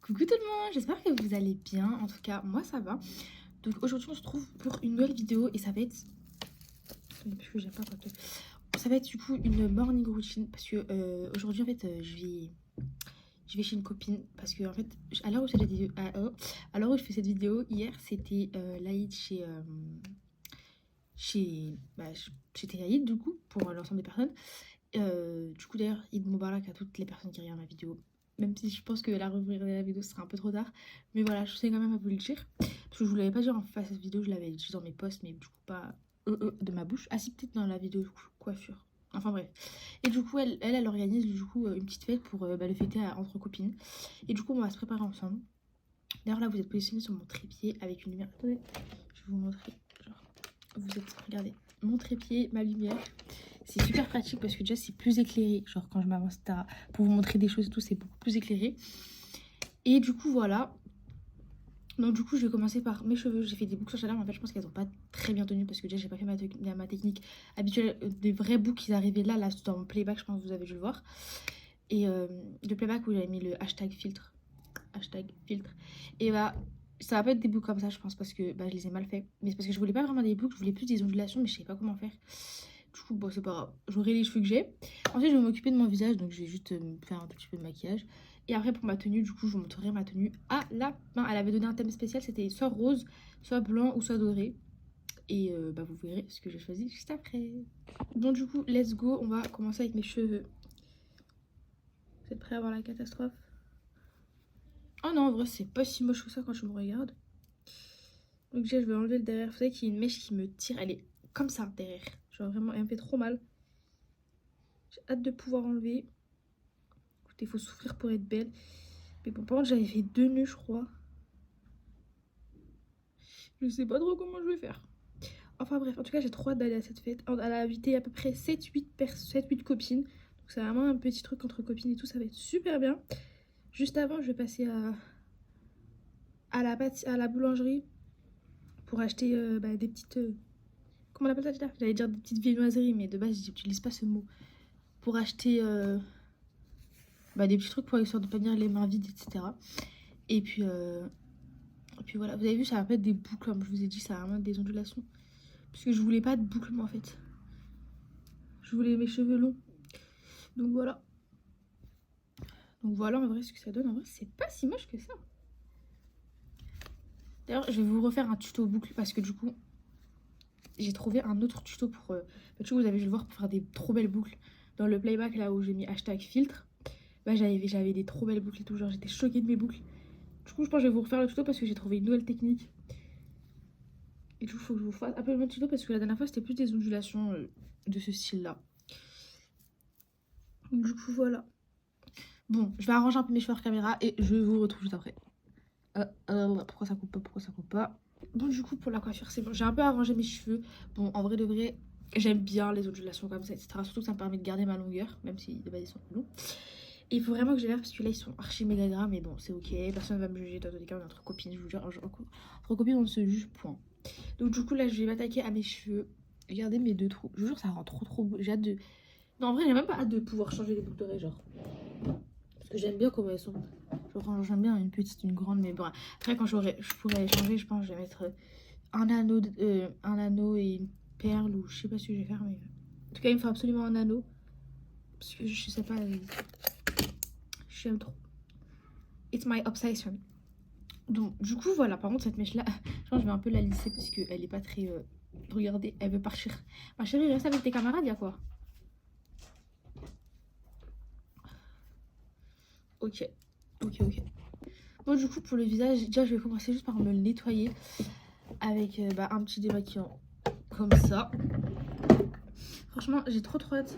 Coucou tout le monde, j'espère que vous allez bien. En tout cas, moi ça va. Donc aujourd'hui, on se retrouve pour une nouvelle vidéo et ça va être. Depuis que j'aime pas quand ça va être du coup une morning routine parce que aujourd'hui en fait je vais chez une copine parce que en fait à l'heure où je fais cette vidéo à l'heure où je fais cette vidéo hier c'était l'Aïd chez Aïd du coup pour l'ensemble des personnes. Du coup d'ailleurs Eid Mubarak à toutes les personnes qui regardent ma vidéo. Même si je pense que la revoir de la vidéo sera un peu trop tard. Mais voilà, je sais quand même à vous le dire. Parce que je vous l'avais pas dit en face de cette vidéo, je l'avais dit dans mes posts, mais du coup pas de ma bouche. Ah si, peut-être dans la vidéo coiffure. Enfin bref. Et du coup, elle organise du coup une petite fête pour le fêter entre copines. Et du coup, on va se préparer ensemble. D'ailleurs là, vous êtes positionnés sur mon trépied avec une lumière. Attendez, je vais vous montrer. Genre, vous êtes, regardez, mon trépied, ma lumière. C'est super pratique parce que déjà c'est plus éclairé. Genre quand je m'avance, etc. Pour vous montrer des choses et tout, c'est beaucoup plus éclairé. Et du coup, voilà. Donc du coup, je vais commencer par mes cheveux. J'ai fait des boucles sur chaleur, mais en fait, je pense qu'elles n'ont pas très bien tenu parce que déjà, j'ai pas fait ma technique habituelle. Des vrais boucles qui arrivaient là dans mon playback, je pense que vous avez dû le voir. Et le playback où j'avais mis le hashtag filtre. Hashtag filtre. Et bah, ça va pas être des boucles comme ça, je pense, parce que bah, je les ai mal fait. Mais c'est parce que je voulais pas vraiment des boucles, je voulais plus des ondulations, mais je savais pas comment faire. Du coup, bon, c'est pas grave. J'aurai les cheveux que j'ai. Ensuite, je vais m'occuper de mon visage. Donc, je vais juste faire un tout petit peu de maquillage. Et après, pour ma tenue, du coup, je vous montrerai ma tenue à la main. Elle avait donné un thème spécial. C'était soit rose, soit blanc ou soit doré. Et bah, vous verrez ce que j'ai choisi juste après. Bon, du coup, let's go. On va commencer avec mes cheveux. Vous êtes prêts à voir la catastrophe? Oh non, en vrai, c'est pas si moche que ça quand je me regarde. Donc, déjà, je vais enlever le derrière. Vous savez qu'il y a une mèche qui me tire. Elle est comme ça derrière. Genre, vraiment, elle me fait trop mal. J'ai hâte de pouvoir enlever. Écoutez, il faut souffrir pour être belle. Mais bon, par contre, j'avais fait 2 nœuds, je crois. Je sais pas trop comment je vais faire. Enfin bref, en tout cas, j'ai trop hâte d'aller à cette fête. Elle a invité à peu près 7-8 copines. Donc c'est vraiment un petit truc entre copines et tout, ça va être super bien. Juste avant, je vais passer à la boulangerie pour acheter des petites... comment on appelle ça déjà? J'allais dire des petites viennoiseries, mais de base, j'utilise pas ce mot. Pour acheter des petits trucs pour histoire de pas venir les mains vides, etc. Et puis voilà, vous avez vu, ça va pas être des boucles, comme je vous ai dit, ça va vraiment être des ondulations. Parce que je voulais pas de boucles, moi, en fait. Je voulais mes cheveux longs. Donc voilà. Donc voilà, en vrai, ce que ça donne. En vrai, c'est pas si moche que ça. D'ailleurs, je vais vous refaire un tuto boucle parce que du coup, j'ai trouvé un autre tuto pour... du coup, vous avez dû le voir pour faire des trop belles boucles. Dans le playback, là où j'ai mis hashtag filtre, bah, j'avais des trop belles boucles et tout. Genre, j'étais choquée de mes boucles. Du coup, je pense que je vais vous refaire le tuto parce que j'ai trouvé une nouvelle technique. Et du coup, il faut que je vous fasse un peu le même tuto parce que la dernière fois, c'était plus des ondulations de ce style-là. Du coup, voilà. Bon, je vais arranger un peu mes cheveux hors caméra et je vous retrouve juste après. Pourquoi ça coupe pas? Pourquoi ça coupe pas? Bon, du coup, pour la coiffure, c'est bon. J'ai un peu arrangé mes cheveux. Bon, en vrai de vrai, j'aime bien les ondulations comme ça, etc. Surtout que ça me permet de garder ma longueur, même si de base ils sont longs. Et il faut vraiment que j'ai l'air parce que là, ils sont archi méga gras, mais bon, c'est ok. Personne va me juger. Dans tous les cas, on est entre copines, je vous jure. Entre copines, on ne se juge point. Donc, du coup, là, je vais m'attaquer à mes cheveux. Regardez mes deux trous. Je vous jure, ça rend trop beau. J'ai hâte de. Non, en vrai, j'ai même pas hâte de pouvoir changer les boucles d'oreilles, genre. Parce que j'aime bien comment elles sont. Genre, j'aime bien une petite, une grande, mais bon. Après, quand je pourrais changer, je pense que je vais mettre un anneau et une perle, ou je sais pas ce que je vais faire, mais. En tout cas, il me faut absolument un anneau. Parce que je sais pas. J'aime trop. It's my obsession. Donc, du coup, voilà. Par contre, cette mèche-là, je pense que je vais un peu la lisser parce qu'elle est pas très. Regardez, elle veut partir. Ma chérie, reste avec tes camarades, y'a quoi? Ok. Bon, du coup, pour le visage, déjà, je vais commencer juste par me le nettoyer avec un petit démaquillant comme ça. Franchement, j'ai trop hâte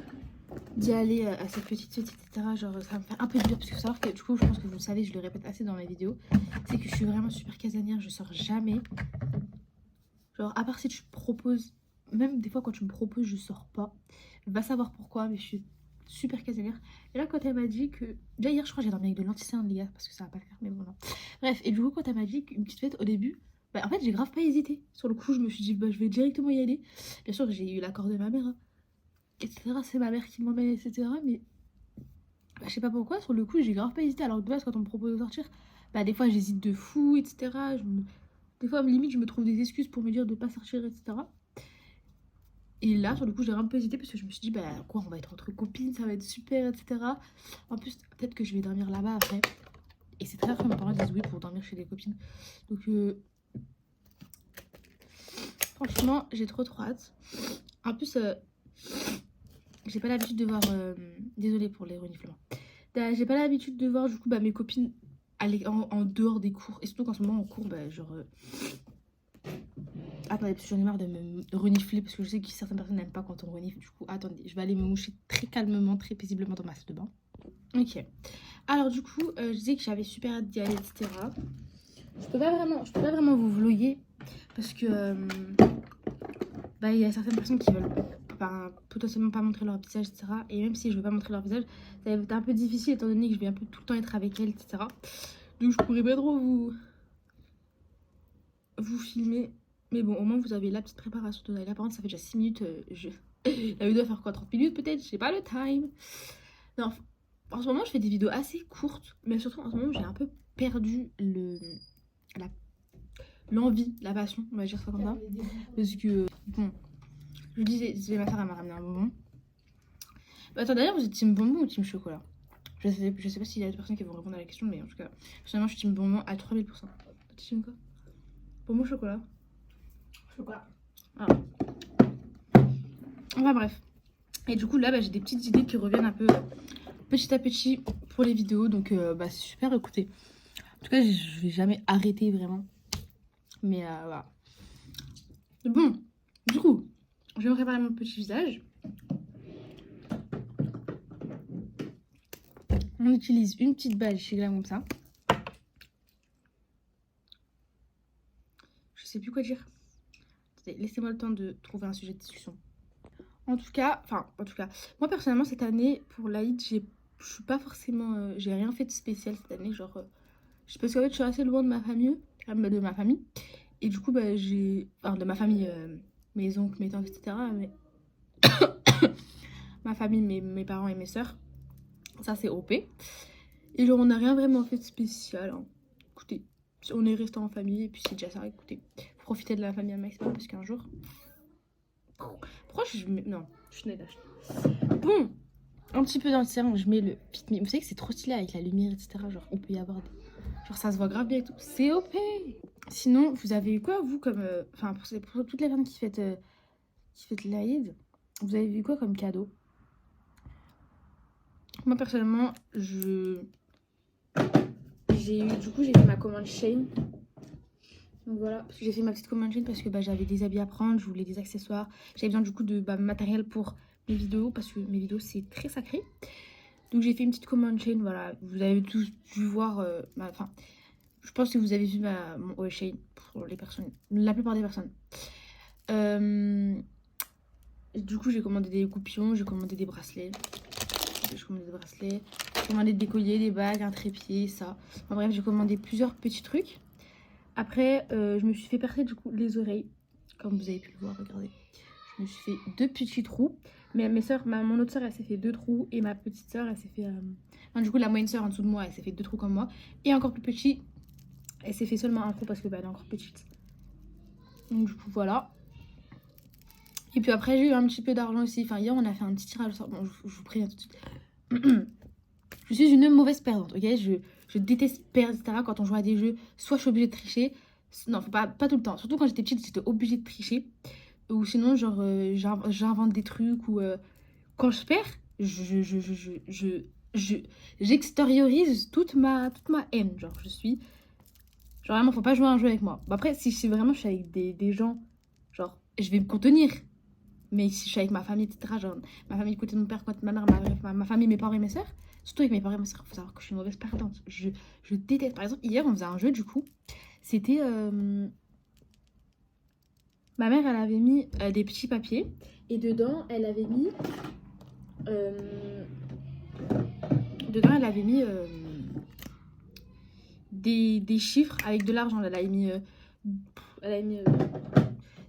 d'y aller à cette petite fête, etc. Genre, ça va me fait un peu dur parce qu'il faut savoir que, du coup, je pense que vous le savez, je le répète assez dans mes vidéos, c'est que je suis vraiment super casanière, je sors jamais. Genre, à part si tu me proposes, même des fois quand tu me proposes, je sors pas. Va savoir pourquoi, mais je suis super casanière. Et là, quand elle m'a dit que. Déjà, hier, je crois que j'ai dormi avec de l'anticéane, les gars, parce que ça va pas le faire, mais bon, non. Bref, et du coup, quand elle m'a dit qu'une petite fête au début, bah, en fait, j'ai grave pas hésité. Sur le coup, je me suis dit, bah, je vais directement y aller. Bien sûr, j'ai eu l'accord de ma mère, hein, etc. C'est ma mère qui m'emmène, etc. Mais bah, je sais pas pourquoi, sur le coup, j'ai grave pas hésité. Alors que de base, quand on me propose de sortir, bah des fois j'hésite de fou, etc. Des fois limite je me trouve des excuses pour me dire de pas sortir, etc. Et là sur le coup j'ai un peu hésité parce que je me suis dit bah quoi, on va être entre copines, ça va être super, etc. En plus peut-être que je vais dormir là-bas après. Et c'est très rare que mes parents disent oui pour dormir chez des copines. Donc franchement j'ai trop hâte. En plus j'ai pas l'habitude de voir... Désolée pour les reniflements. J'ai pas l'habitude de voir du coup bah, mes copines en dehors des cours. Et surtout qu'en ce moment en cours, bah, genre... Attendez, parce que j'en ai marre de me renifler. Parce que je sais que certaines personnes n'aiment pas quand on renifle. Du coup, attendez, je vais aller me moucher très calmement, très paisiblement dans ma salle de bain. Ok. Alors du coup, je disais que j'avais super hâte d'y aller, etc. Je peux pas vraiment vous vlogger. Parce que... bah, il y a certaines personnes qui veulent potentiellement pas montrer leur visage, etc. Et même si je veux pas montrer leur visage, ça va être un peu difficile étant donné que je vais un peu tout le temps être avec elles, etc. Donc je pourrais pas trop vous filmer. Mais bon, au moins vous avez la petite préparation de là. Par contre, ça fait déjà 6 minutes. La vidéo va faire quoi, 30 minutes peut-être? J'ai pas le time. Non, en ce moment, je fais des vidéos assez courtes. Mais surtout, en ce moment, j'ai un peu perdu l'envie, la passion, on va dire ça comme ça. Parce que, bon, je disais, ma soeur, elle m'a ramené un bonbon. Bah, attends, d'ailleurs, vous êtes team bonbon ou team chocolat? Je sais pas s'il y a des personnes qui vont répondre à la question, mais en tout cas, personnellement, je suis team bonbon à 3000%. Tu team quoi? Bonbon chocolat? Chocolat. Ah. Enfin bref. Et du coup, là, bah, j'ai des petites idées qui reviennent un peu petit à petit pour les vidéos. Donc, bah, c'est super, écoutez. En tout cas, je vais jamais arrêter vraiment. Mais voilà. Bon, du coup, je vais me préparer mon petit visage. On utilise une petite base chez Glam comme ça. Je sais plus quoi dire. Laissez-moi le temps de trouver un sujet de discussion. En tout cas, moi personnellement cette année pour l'Aïd, je suis pas forcément, j'ai rien fait de spécial cette année, genre, parce qu'en fait je suis assez loin de ma famille, et du coup bah de ma famille, mes oncles, mes tantes, etc. Mais ma famille, mes parents et mes sœurs, ça c'est OP. Et genre on n'a rien vraiment fait de spécial, hein. Écoutez, on est resté en famille et puis c'est déjà ça, écoutez, profitez de la famille un maximum parce qu'un jour... Pourquoi non, je suis naïve. Bon, un petit peu dans le cerveau, je mets le Fit Me. Vous savez que c'est trop stylé avec la lumière, etc. Genre, il peut y avoir des... Genre, ça se voit grave bien et tout. C'est OP. Sinon, vous avez eu quoi, vous, comme... Enfin, pour toutes les femmes qui fêtent l'Aïd, vous avez vu quoi comme cadeau? Moi, personnellement, j'ai fait ma commande Shein. Donc voilà, parce que j'ai fait ma petite commande Shein parce que bah, j'avais des habits à prendre, je voulais des accessoires. J'avais besoin du coup de matériel pour mes vidéos parce que mes vidéos c'est très sacré. Donc j'ai fait une petite commande Shein, voilà. Vous avez tous dû voir, enfin, je pense que vous avez vu mon haul Shein pour les personnes, la plupart des personnes. Du coup j'ai commandé des goupillons, j'ai commandé des bracelets. J'ai commandé des colliers, des bagues, un trépied, ça. En bref, j'ai commandé plusieurs petits trucs. Après, je me suis fait percer du coup les oreilles. Comme vous avez pu le voir, regardez. Je me suis fait 2 petits trous. Mais mon autre soeur, elle s'est fait 2 trous. Et ma petite soeur, elle s'est fait... Enfin, du coup, la moyenne soeur en dessous de moi, elle s'est fait 2 trous comme moi. Et encore plus petit, elle s'est fait seulement un trou parce que bah, elle est encore petite. Donc du coup, voilà. Et puis après, j'ai eu un petit peu d'argent aussi. Enfin, hier, on a fait un petit tirage au sort. Bon, je vous préviens tout de suite. Je suis une mauvaise perdante, ok? Je déteste perdre, etc. Quand on joue à des jeux, soit je suis obligée de tricher. Non, faut pas tout le temps. Surtout quand j'étais petite, j'étais obligée de tricher. Ou sinon, genre, j'invente des trucs. Ou quand je perds, j'extériorise toute ma haine. Genre, je suis... Genre, vraiment, faut pas jouer à un jeu avec moi. Bon, après, si vraiment je suis avec des gens, genre, je vais me contenir. Mais si je suis avec ma famille, etc., genre ma famille côté de mon père, côté de ma mère, ma famille, mes parents et mes soeurs, surtout avec mes parents et mes soeurs, il faut savoir que je suis une mauvaise perdante. Je déteste. Par exemple, hier, on faisait un jeu, du coup, c'était... Ma mère, elle avait mis des petits papiers, et dedans, elle avait mis... des chiffres avec de l'argent. Elle avait mis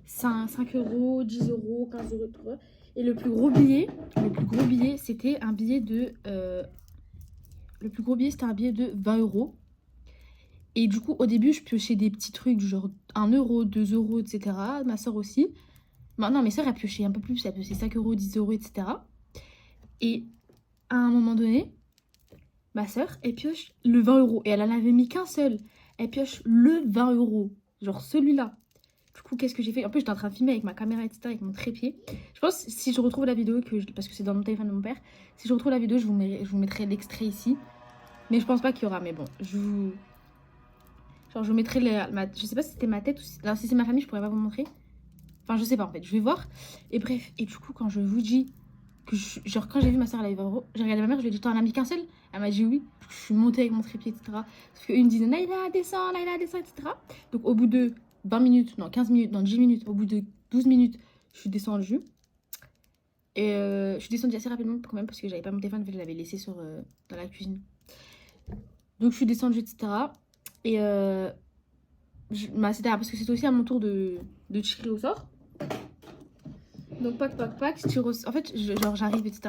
5 euros, 10 euros, 15 euros, 3. Et le plus gros billet, c'était un billet de... le plus gros billet, c'était un billet de 20 euros. Et du coup, au début, je piochais des petits trucs du genre 1 euro, 2 euros, etc. Ma soeur aussi. Non, mes soeurs, elles piochaient un peu plus. Elles piochaient 5 euros, 10 euros, etc. Et à un moment donné, ma soeur, elle pioche le 20 euros. Et elle en avait mis qu'un seul. Elle pioche le 20 euros. Genre celui-là. Du coup, qu'est-ce que j'ai fait? En plus, j'étais en train de filmer avec ma caméra, etc., avec mon trépied. Je pense, si je retrouve la vidéo, parce que c'est dans mon téléphone de mon père, si je retrouve la vidéo, je vous mettrai l'extrait ici. Mais je pense pas qu'il y aura. Mais bon, genre, je vous mettrai je sais pas si c'était ma tête ou si... Alors, si c'est ma famille, je pourrais pas vous montrer. Enfin, je sais pas en fait, je vais voir. Et bref, et du coup, quand je vous dis que genre, quand j'ai vu ma soeur, elle avait 20 euros, j'ai regardé ma mère, je lui ai dit, t'en as mis qu'un seul? Elle m'a dit oui. Je suis montée avec mon trépied, etc. Parce qu'une me disait, Naïla, descends, etc. Donc, au bout de 20 minutes, non, 15 minutes, non, 10 minutes, au bout de 12 minutes, je suis descendue. Et je suis descendue assez rapidement quand même parce que j'avais pas mon téléphone, en fait, je l'avais laissé dans la cuisine. Donc, je suis descendue, etc. Et c'était parce que c'est aussi à mon tour de tirer au sort. Donc, pack, je tire au sort. En fait, genre, j'arrive, etc.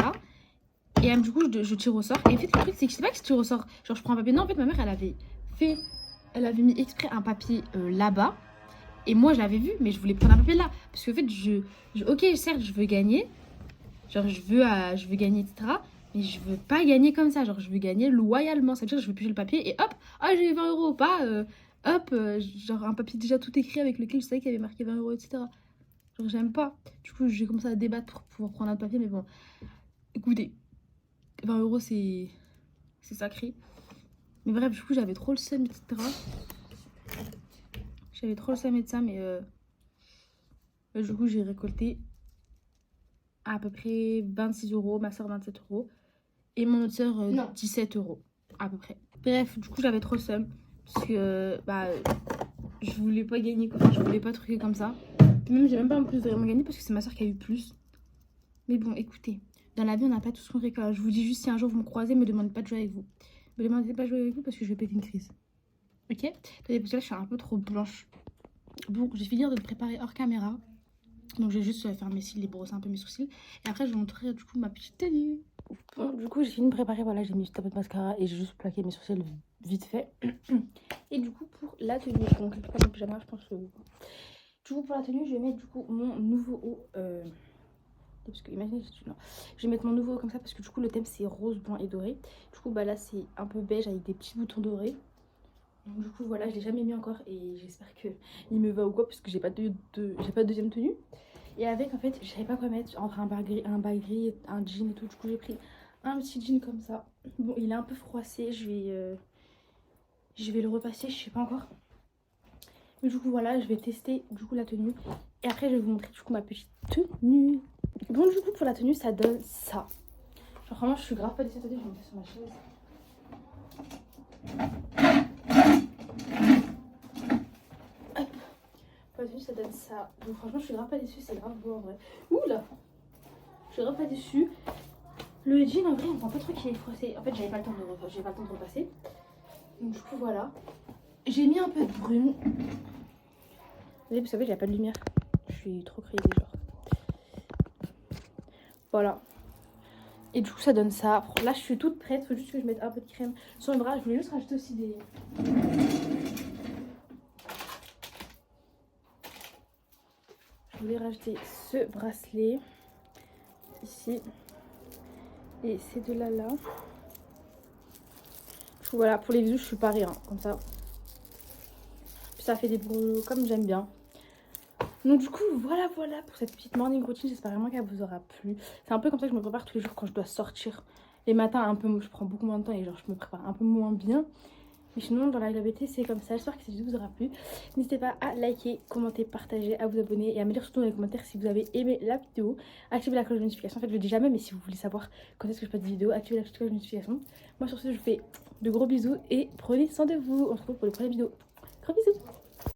Et du coup, je tire au sort. Et en fait, le truc, c'est que je sais pas que je tire au sort. Genre, je prends un papier. Non, en fait, ma mère, elle avait mis exprès un papier là-bas. Et moi, je l'avais vu, mais je voulais prendre un papier là. Parce qu'en fait, ok, certes, je veux gagner. Genre, je veux gagner, etc. Mais je veux pas gagner comme ça. Genre, je veux gagner loyalement. Ça veut dire que je veux piocher le papier et hop, ah, j'ai 20 euros. Pas, genre, un papier déjà tout écrit avec lequel je savais qu'il y avait marqué 20 euros, etc. Genre, j'aime pas. Du coup, j'ai commencé à débattre pour pouvoir prendre un papier. Mais bon, écoutez, 20 euros, c'est sacré. Mais bref, du coup, j'avais trop le seum, etc. J'avais trop le seum et de ça, mais du coup, j'ai récolté à peu près 26 euros, ma soeur 27 euros, et mon autre soeur 17 euros, à peu près. Bref, du coup, j'avais trop le seum, parce que, je voulais pas gagner, quoi. Je voulais pas truquer comme ça. Même, j'ai même pas en plus vraiment gagné, parce que c'est ma soeur qui a eu plus. Mais bon, écoutez, dans la vie, on n'a pas tout ce qu'on récolte. Je vous dis juste, si un jour vous me croisez, me demandez pas de jouer avec vous. Me demandez pas de jouer avec vous, parce que je vais péter une crise. Ok? Parce que là, je suis un peu trop blanche. Bon, j'ai fini de me préparer hors caméra. Donc, je vais juste faire mes cils, les brosser un peu mes sourcils. Et après, je vais vous montrer du coup ma petite tenue. Bon, du coup, j'ai fini de me préparer. Voilà, j'ai mis juste un peu de mascara et j'ai juste plaqué mes sourcils vite fait. Et du coup, pour la tenue, donc, je pas mon pyjama, je pense. Du coup, pour la tenue, je vais mettre du coup mon nouveau haut. Parce que imaginez, non. Je vais mettre mon nouveau haut comme ça parce que du coup, le thème c'est rose, blanc et doré. Du coup, là, c'est un peu beige avec des petits boutons dorés. Donc, du coup, voilà, je l'ai jamais mis encore et j'espère qu'il me va ou quoi parce que j'ai pas de deuxième tenue. Et avec, en fait, je savais pas quoi mettre entre un bas gris, un jean et tout. Du coup, j'ai pris un petit jean comme ça. Bon, il est un peu froissé. Je vais le repasser, je sais pas encore. Mais du coup, voilà, je vais tester du coup la tenue. Et après, je vais vous montrer du coup ma petite tenue. Bon, du coup, pour la tenue, ça donne ça. Genre, vraiment, je suis grave pas déçue. Attendez, je vais me mettre sur ma chaise. Hop. Pour la tenue, ça donne ça. Donc, franchement, je suis grave pas déçue. C'est grave beau en vrai. Ouh là! Je suis grave pas déçue. Le jean, en vrai, on voit pas trop qu'il est froissé. En fait, j'avais pas le temps de repasser. Donc, du coup, voilà. J'ai mis un peu de brune. Vous savez, il n'y a pas de lumière. Je suis trop crazy, genre. Voilà. Et du coup, ça donne ça. Là, je suis toute prête. Faut juste que je mette un peu de crème sur le bras. Je voulais juste rajouter aussi des... Je voulais rajouter ce bracelet. Ici. Et ces deux-là, là. Du coup, voilà. Pour les bisous, je suis pareil, hein, comme ça. Puis ça fait des bruits comme j'aime bien. Donc du coup, voilà pour cette petite morning routine. J'espère vraiment qu'elle vous aura plu. C'est un peu comme ça que je me prépare tous les jours quand je dois sortir. Les matins, un peu, je prends beaucoup moins de temps et genre je me prépare un peu moins bien. Mais sinon, dans la globalité, c'est comme ça. J'espère que cette vidéo vous aura plu. N'hésitez pas à liker, commenter, partager, à vous abonner et à me dire surtout dans les commentaires si vous avez aimé la vidéo. Activez la cloche de notification. En fait, je le dis jamais, mais si vous voulez savoir quand est-ce que je poste des vidéos, activez la cloche de notification. Moi, sur ce, je vous fais de gros bisous et prenez soin de vous. On se retrouve pour les prochaines vidéos. Gros bisous!